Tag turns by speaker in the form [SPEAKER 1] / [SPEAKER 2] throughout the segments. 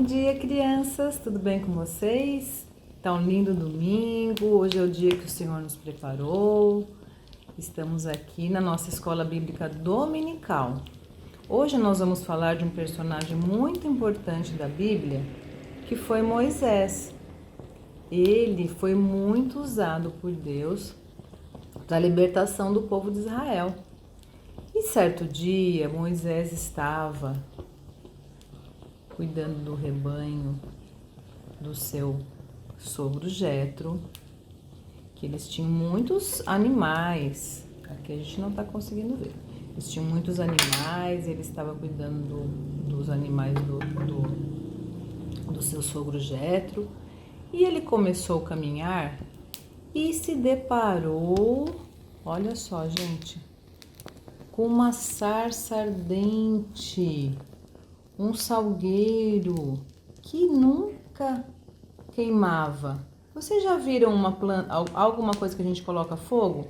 [SPEAKER 1] dia, crianças! Tudo bem com vocês? Tá um lindo domingo, hoje é o dia que o Senhor nos preparou. Estamos aqui na nossa escola bíblica dominical. Hoje nós vamos falar de um personagem muito importante da Bíblia, que foi Moisés. Ele foi muito usado por Deus para a libertação do povo de Israel. E certo dia, Moisés estava cuidando do rebanho do seu sogro Jetro, que eles tinham muitos animais. Aqui a gente não está conseguindo ver. Eles tinham muitos animais, ele estava cuidando dos animais do seu sogro Jetro. E ele começou a caminhar e se deparou, olha só, gente, com uma sarça ardente, um salgueiro que nunca queimava. Vocês já viram uma planta, alguma coisa que a gente coloca fogo?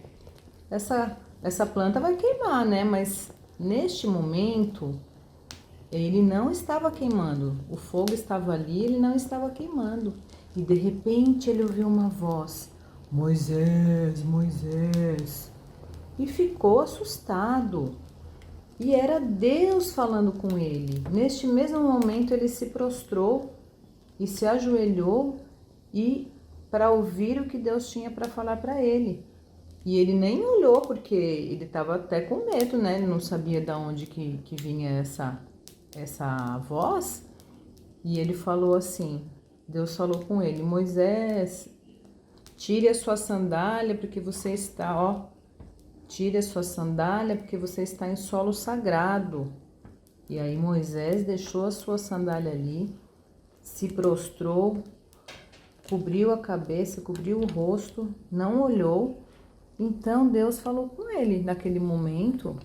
[SPEAKER 1] Essa planta vai queimar, né? Mas neste momento ele não estava queimando. O fogo estava ali, ele não estava queimando. E de repente ele ouviu uma voz: Moisés, Moisés. E ficou assustado. E era Deus falando com ele. Neste mesmo momento ele se prostrou e se ajoelhou e para ouvir o que Deus tinha para falar para ele. E ele nem olhou porque ele estava até com medo, né? Ele não sabia de onde que vinha essa voz. E ele falou assim, Deus falou com ele: Moisés, tire a sua sandália porque você está, tire a sua sandália porque você está em solo sagrado. E aí Moisés deixou a sua sandália ali, se prostrou, cobriu a cabeça, cobriu o rosto, não olhou. Então Deus falou com ele. Naquele momento,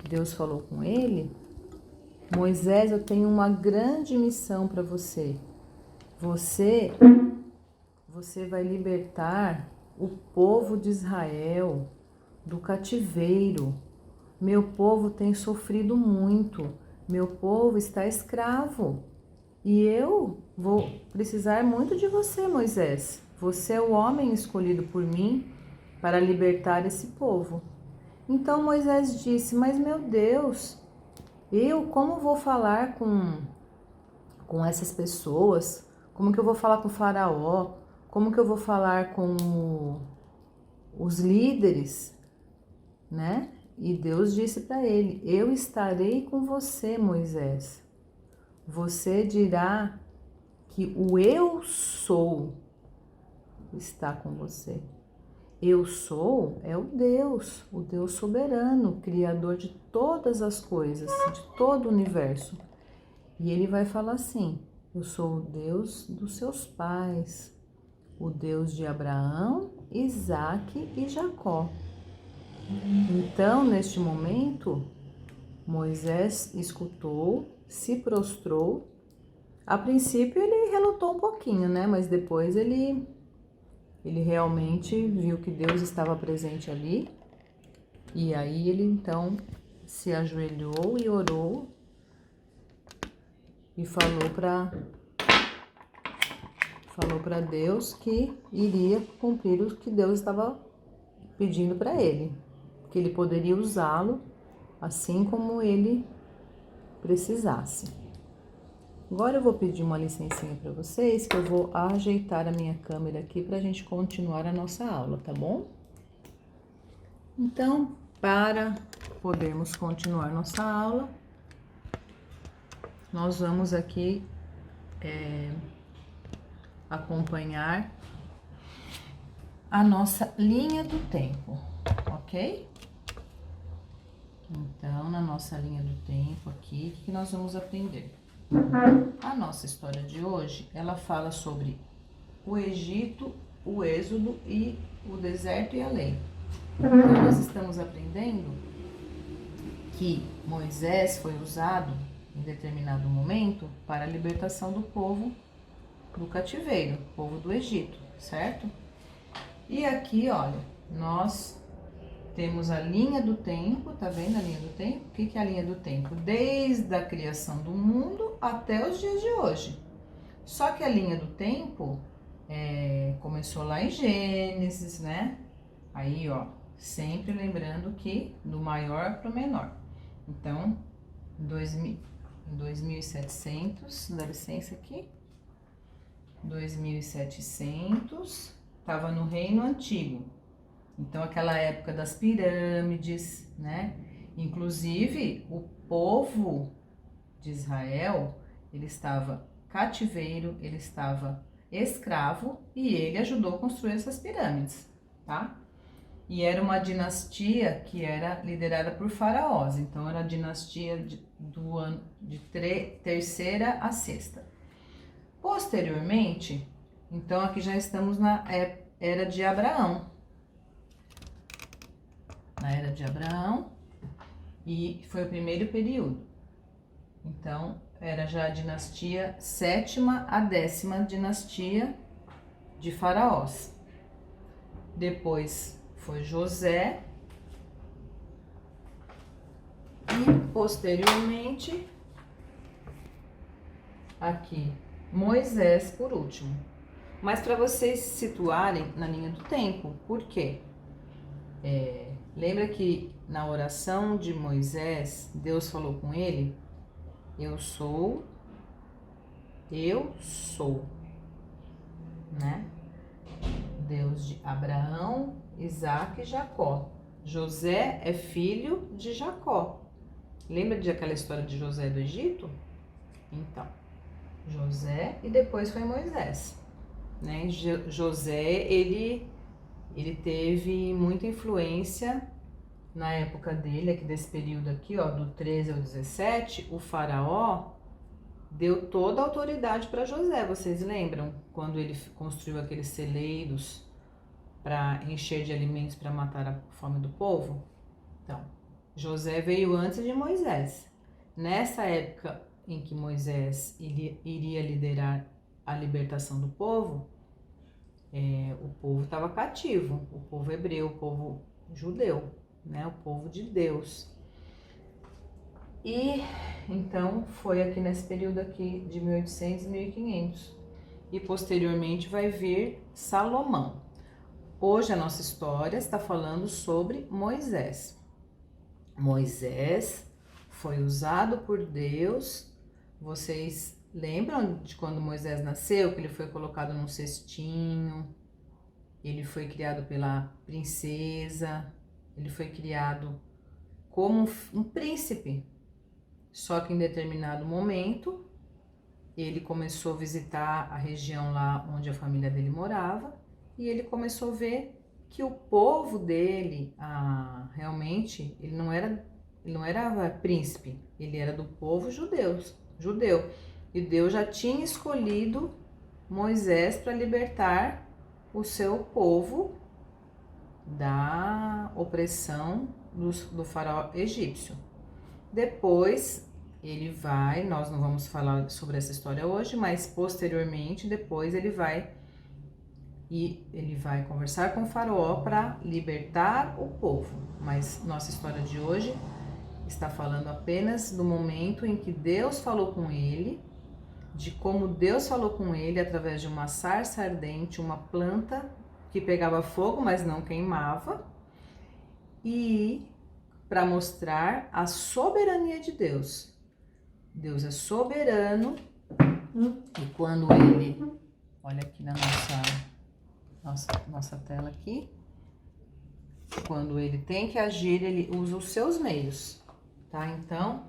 [SPEAKER 1] Deus falou com ele: Moisés, eu tenho uma grande missão para você. Você vai libertar o povo de Israel do cativeiro. Meu povo tem sofrido muito. Meu povo está escravo. E eu vou precisar muito de você, Moisés. Você é o homem escolhido por mim para libertar esse povo. Então Moisés disse: mas meu Deus, eu como vou falar com essas pessoas? Como que eu vou falar com o faraó? Como que eu vou falar com os líderes, né? E Deus disse para ele: eu estarei com você, Moisés. Você dirá que o eu sou está com você. Eu sou é o Deus soberano, criador de todas as coisas, de todo o universo. E ele vai falar assim: eu sou o Deus dos seus pais, o Deus de Abraão, Isaque e Jacó. Então, neste momento, Moisés escutou, se prostrou. A princípio ele relutou um pouquinho, né? Mas depois ele realmente viu que Deus estava presente ali. E aí ele então se ajoelhou e orou e falou para Deus que iria cumprir o que Deus estava pedindo para ele, que ele poderia usá-lo assim como ele precisasse. Agora eu vou pedir uma licencinha para vocês, que eu vou ajeitar a minha câmera aqui para a gente continuar a nossa aula, tá bom? Então, para podermos continuar nossa aula, nós vamos aqui acompanhar a nossa linha do tempo, ok? Então, na nossa linha do tempo aqui, o que nós vamos aprender? A nossa história de hoje, ela fala sobre o Egito, o Êxodo e o deserto e a lei. Então, nós estamos aprendendo que Moisés foi usado em determinado momento para a libertação do povo do cativeiro, povo do Egito, certo? E aqui, olha, nós temos a linha do tempo, tá vendo a linha do tempo? O que é a linha do tempo? Desde a criação do mundo até os dias de hoje. Só que a linha do tempo começou lá em Gênesis, né? Aí, ó, sempre lembrando que do maior para o menor. Então, 2700, dá licença aqui, 2700, estava no Reino Antigo. Então, aquela época das pirâmides, né? Inclusive, o povo de Israel, ele estava cativeiro, ele estava escravo e ele ajudou a construir essas pirâmides, tá? E era uma dinastia que era liderada por faraós, então era a dinastia do ano de terceira a sexta. Posteriormente, então aqui já estamos na era de Abraão. Na era de Abraão, e foi o primeiro período. Então, era já a dinastia sétima a 10ª dinastia de faraós. Depois foi José e posteriormente aqui Moisés por último. Mas para vocês se situarem na linha do tempo, por quê? Lembra que na oração de Moisés, Deus falou com ele: eu sou, né? Deus de Abraão, Isaac e Jacó. José é filho de Jacó. Lembra daquela história de José do Egito? Então, José e depois foi Moisés, né? José, ele teve muita influência na época dele, aqui desse período aqui, ó, do 13 ao 17, o faraó deu toda a autoridade para José. Vocês lembram quando ele construiu aqueles celeiros para encher de alimentos para matar a fome do povo? Então, José veio antes de Moisés. Nessa época em que Moisés iria liderar a libertação do povo, o povo estava cativo, o povo hebreu, o povo judeu, né? O povo de Deus. E então foi aqui nesse período aqui de 1800 e 1500. E posteriormente vai vir Salomão. Hoje a nossa história está falando sobre Moisés. Moisés foi usado por Deus. Vocês lembram de quando Moisés nasceu, que ele foi colocado num cestinho, ele foi criado pela princesa, ele foi criado como um príncipe. Só que em determinado momento, ele começou a visitar a região lá onde a família dele morava e ele começou a ver que o povo dele, realmente, ele não era príncipe, ele era do povo judeu. E Deus já tinha escolhido Moisés para libertar o seu povo da opressão do faraó egípcio. Depois nós não vamos falar sobre essa história hoje, mas posteriormente, depois ele vai conversar com o faraó para libertar o povo. Mas nossa história de hoje está falando apenas do momento em que Deus falou com ele, de como Deus falou com ele através de uma sarça ardente, uma planta que pegava fogo, mas não queimava, e para mostrar a soberania de Deus. Deus é soberano, e quando ele, olha aqui na nossa tela aqui, quando ele tem que agir, ele usa os seus meios, tá? Então,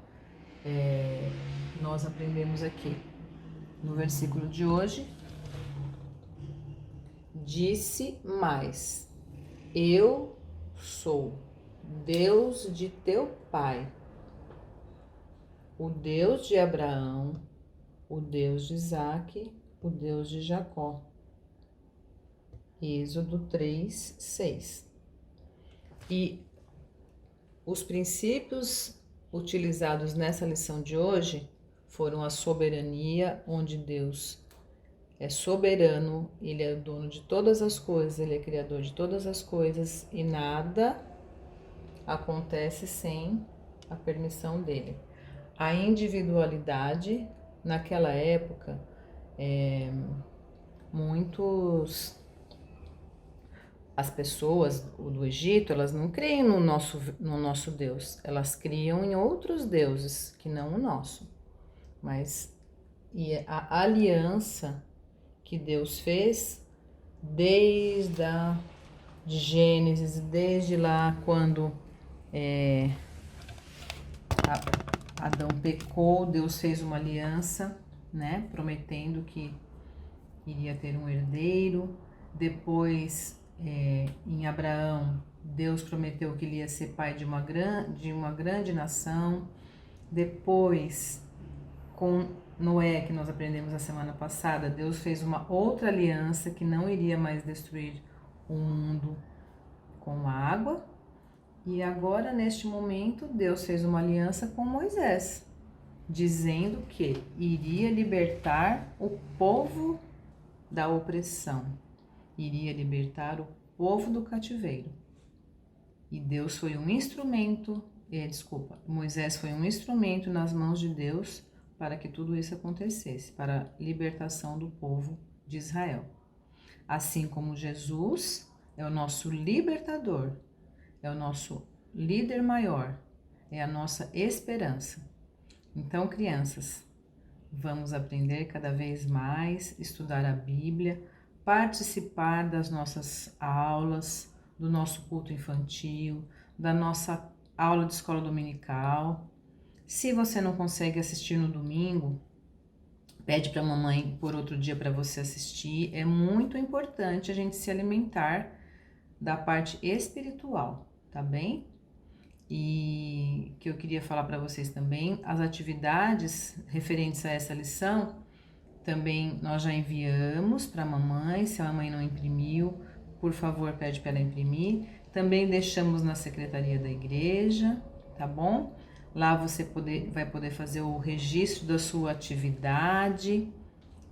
[SPEAKER 1] nós aprendemos aqui no versículo de hoje, disse mais: eu sou Deus de teu pai, o Deus de Abraão, o Deus de Isaac, o Deus de Jacó. Êxodo 3, 6. E os princípios utilizados nessa lição de hoje foram a soberania, onde Deus é soberano, ele é o dono de todas as coisas, ele é criador de todas as coisas e nada acontece sem a permissão dele. A individualidade, naquela época, muitos... As pessoas do Egito, elas não creem no nosso Deus, elas criam em outros deuses que não o nosso. Mas a aliança que Deus fez desde a Gênesis, desde lá quando Adão pecou, Deus fez uma aliança, né, prometendo que iria ter um herdeiro. Depois, em Abraão, Deus prometeu que ele ia ser pai de uma grande nação. Depois, com Noé, que nós aprendemos na semana passada, Deus fez uma outra aliança que não iria mais destruir o mundo com água. E agora, neste momento, Deus fez uma aliança com Moisés, dizendo que iria libertar o povo da opressão, iria libertar o povo do cativeiro. E Deus foi um instrumento, Moisés foi um instrumento nas mãos de Deus para que tudo isso acontecesse, para a libertação do povo de Israel. Assim como Jesus é o nosso libertador, é o nosso líder maior, é a nossa esperança. Então, crianças, vamos aprender cada vez mais, estudar a Bíblia, participar das nossas aulas, do nosso culto infantil, da nossa aula de escola dominical. Se você não consegue assistir no domingo, pede para a mamãe por outro dia para você assistir. É muito importante a gente se alimentar da parte espiritual, tá bem? E que eu queria falar para vocês também, as atividades referentes a essa lição, também nós já enviamos para a mamãe. Se a mamãe não imprimiu, por favor, pede para ela imprimir. Também deixamos na secretaria da igreja, tá bom? Lá você vai poder fazer o registro da sua atividade,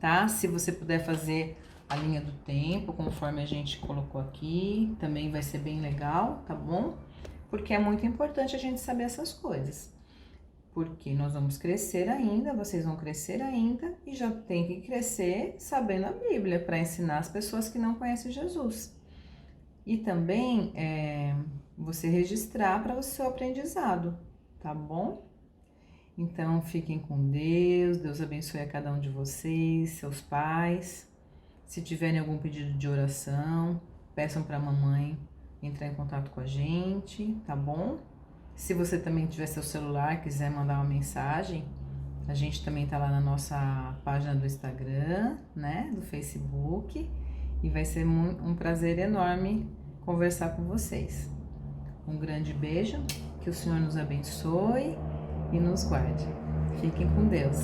[SPEAKER 1] tá? Se você puder fazer a linha do tempo, conforme a gente colocou aqui, também vai ser bem legal, tá bom? Porque é muito importante a gente saber essas coisas. Porque nós vamos crescer ainda, vocês vão crescer ainda e já tem que crescer sabendo a Bíblia para ensinar as pessoas que não conhecem Jesus. E também você registrar para o seu aprendizado, tá bom? Então fiquem com Deus, Deus abençoe a cada um de vocês, seus pais. Se tiverem algum pedido de oração, peçam para a mamãe entrar em contato com a gente, tá bom? Se você também tiver seu celular, quiser mandar uma mensagem, a gente também tá lá na nossa página do Instagram, né, do Facebook, e vai ser um prazer enorme conversar com vocês. Um grande beijo, que o Senhor nos abençoe e nos guarde. Fiquem com Deus.